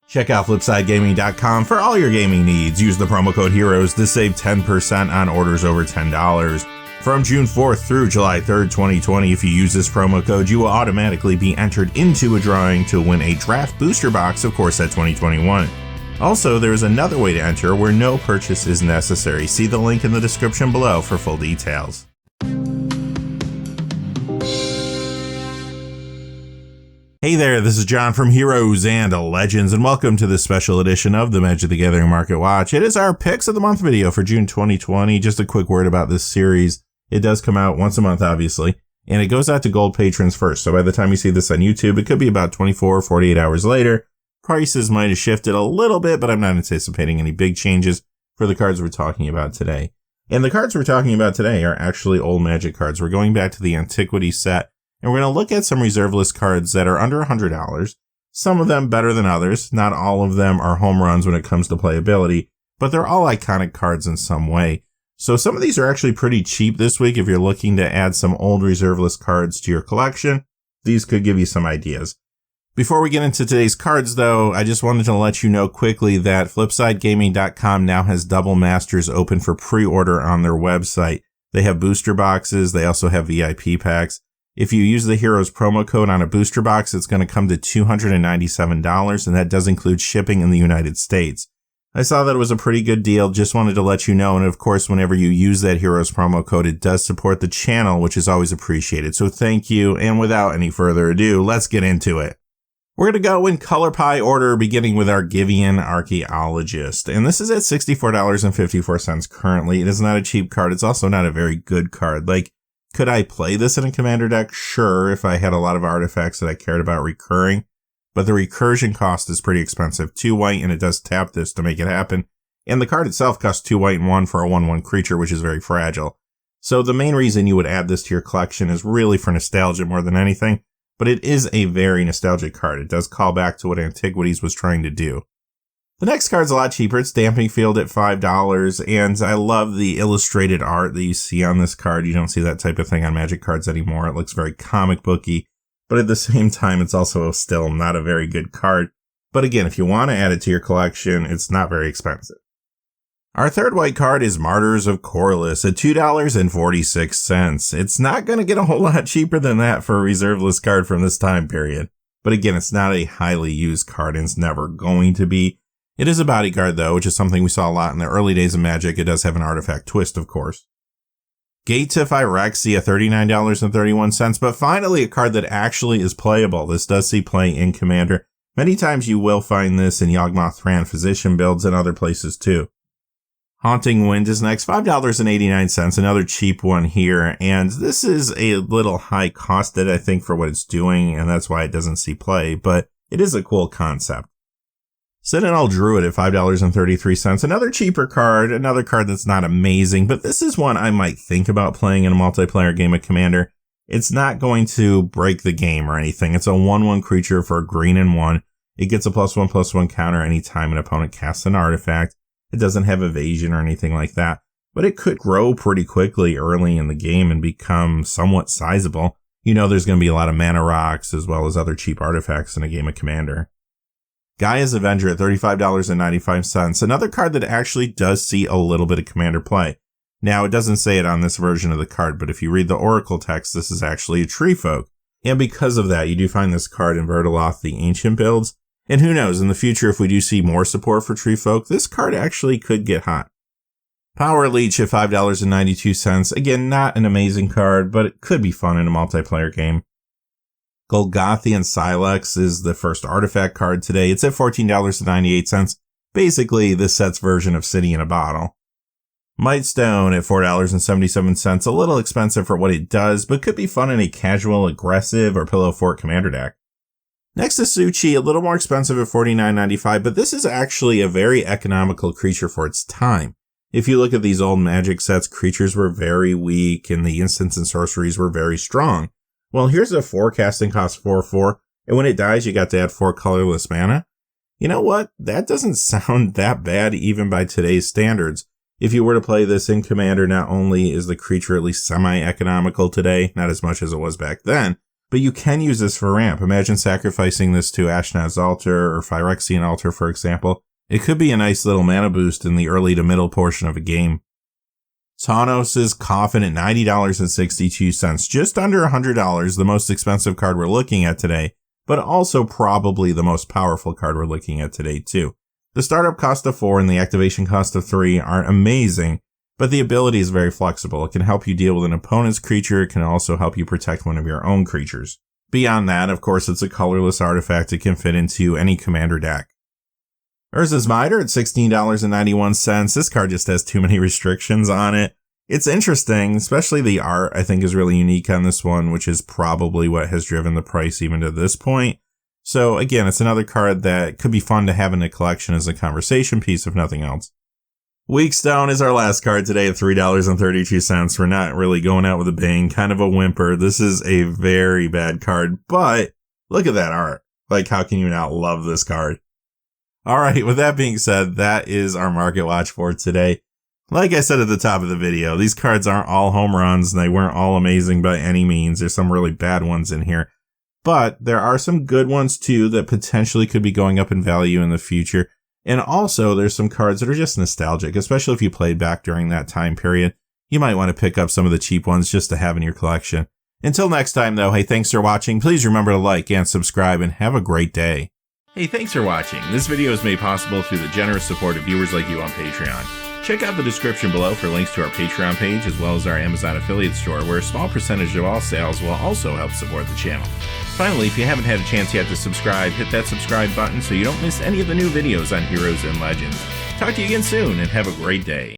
Check out FlipsideGaming.com for all your gaming needs. Use the promo code HEROES to save 10% on orders over $10. From June 4th through July 3rd, 2020, if you use this promo code, you will automatically be entered into a drawing to win a draft booster box of Core Set 2021. Also, there is another way to enter where no purchase is necessary. See the link in the description below for full details. Hey there, this is John from Heroes and Legends, and welcome to this special edition of the Magic the Gathering Market Watch. It is our Picks of the Month video for June 2020. Just a quick word about this series. It does come out once a month, obviously, and it goes out to gold patrons first. So by the time you see this on YouTube, it could be about 24 or 48 hours later. Prices might have shifted a little bit, but I'm not anticipating any big changes for the cards we're talking about today. And the cards we're talking about today are actually old Magic cards. We're going back to the Antiquities set. And we're going to look at some reserve list cards that are under $100. Some of them better than others. Not all of them are home runs when it comes to playability, but they're all iconic cards in some way. So some of these are actually pretty cheap this week if you're looking to add some old reserve list cards to your collection. These could give you some ideas. Before we get into today's cards, though, I just wanted to let you know quickly that FlipsideGaming.com now has Double Masters open for pre-order on their website. They have booster boxes. They also have VIP packs. If you use the Heroes promo code on a booster box, it's going to come to $297, and that does include shipping in the United States. I saw that it was a pretty good deal, just wanted to let you know, and of course, whenever you use that Heroes promo code, it does support the channel, which is always appreciated. So thank you, and without any further ado, let's get into it. We're going to go in color pie order, beginning with our Givian Archaeologist, and this is at $64.54 currently. It is not a cheap card, it's also not a very good card. Could I play this in a commander deck? Sure, if I had a lot of artifacts that I cared about recurring. But the recursion cost is pretty expensive. 2 white, and it does tap this to make it happen. And the card itself costs 2 white and 1 for a 1/1 creature, which is very fragile. So the main reason you would add this to your collection is really for nostalgia more than anything. But it is a very nostalgic card. It does call back to what Antiquities was trying to do. The next card's a lot cheaper. It's Dampening Field at $5, and I love the illustrated art that you see on this card. You don't see that type of thing on Magic cards anymore. It looks very comic booky, but at the same time, it's also still not a very good card. But again, if you want to add it to your collection, it's not very expensive. Our third white card is Martyrs of Corliss at $2.46. It's not going to get a whole lot cheaper than that for a reserve list card from this time period. But again, it's not a highly used card, and it's never going to be. It is a bodyguard, though, which is something we saw a lot in the early days of Magic. It does have an artifact twist, of course. Gate to Phyrexia, $39.31, but finally a card that actually is playable. This does see play in Commander. Many times you will find this in Yawgmoth Thran Physician builds and other places, too. Haunting Wind is next, $5.89, another cheap one here, and this is a little high costed, I think, for what it's doing, and that's why it doesn't see play, but it is a cool concept. Sentinel Druid at $5.33, another cheaper card, another card that's not amazing, but this is one I might think about playing in a multiplayer game of Commander. It's not going to break the game or anything. It's a 1/1 creature for a green and 1. It gets a +1/+1 counter anytime an opponent casts an artifact. It doesn't have evasion or anything like that, but it could grow pretty quickly early in the game and become somewhat sizable. You know there's going to be a lot of mana rocks as well as other cheap artifacts in a game of Commander. Gaia's Avenger at $35.95, another card that actually does see a little bit of Commander play. Now, it doesn't say it on this version of the card, but if you read the Oracle text, this is actually a Tree Folk. And because of that, you do find this card in Vertaloth the Ancient builds. And who knows, in the future, if we do see more support for Tree Folk, this card actually could get hot. Power Leech at $5.92. Again, not an amazing card, but it could be fun in a multiplayer game. Golgotha and Silex is the first artifact card today. It's at $14.98. Basically, this set's version of City in a Bottle. Mightstone at $4.77. A little expensive for what it does, but could be fun in a casual, aggressive, or Pillow Fort Commander deck. Next is Su-Chi, a little more expensive at $49.95, but this is actually a very economical creature for its time. If you look at these old Magic sets, creatures were very weak, and the instants and sorceries were very strong. Well, here's a 4 casting cost 4/4, and when it dies, you got to add 4 colorless mana. You know what? That doesn't sound that bad even by today's standards. If you were to play this in Commander, not only is the creature at least semi-economical today, not as much as it was back then, but you can use this for ramp. Imagine sacrificing this to Ashnod's Altar or Phyrexian Altar, for example. It could be a nice little mana boost in the early to middle portion of a game. Tawnos' Coffin at $90.62, just under $100, the most expensive card we're looking at today, but also probably the most powerful card we're looking at today too. The startup cost of 4 and the activation cost of 3 aren't amazing, but the ability is very flexible. It can help you deal with an opponent's creature. It can also help you protect one of your own creatures. Beyond that, of course, it's a colorless artifact. It can fit into any commander deck. Urza's Mitre at $16.91. This card just has too many restrictions on it. It's interesting, especially the art I think is really unique on this one, which is probably what has driven the price even to this point. So again, it's another card that could be fun to have in a collection as a conversation piece, if nothing else. Weakstone is our last card today at $3.32. We're not really going out with a bang, kind of a whimper. This is a very bad card, but look at that art. Like, how can you not love this card? All right, with that being said, that is our market watch for today. Like I said at the top of the video, these cards aren't all home runs and they weren't all amazing by any means. There's some really bad ones in here, but there are some good ones too that potentially could be going up in value in the future. And also there's some cards that are just nostalgic, especially if you played back during that time period. You might want to pick up some of the cheap ones just to have in your collection. Until next time though, hey, thanks for watching. Please remember to like and subscribe and have a great day. Hey, thanks for watching. This video is made possible through the generous support of viewers like you on Patreon. Check out the description below for links to our Patreon page as well as our Amazon affiliate store, where a small percentage of all sales will also help support the channel. Finally, if you haven't had a chance yet to subscribe, hit that subscribe button so you don't miss any of the new videos on Heroes and Legends. Talk to you again soon and have a great day.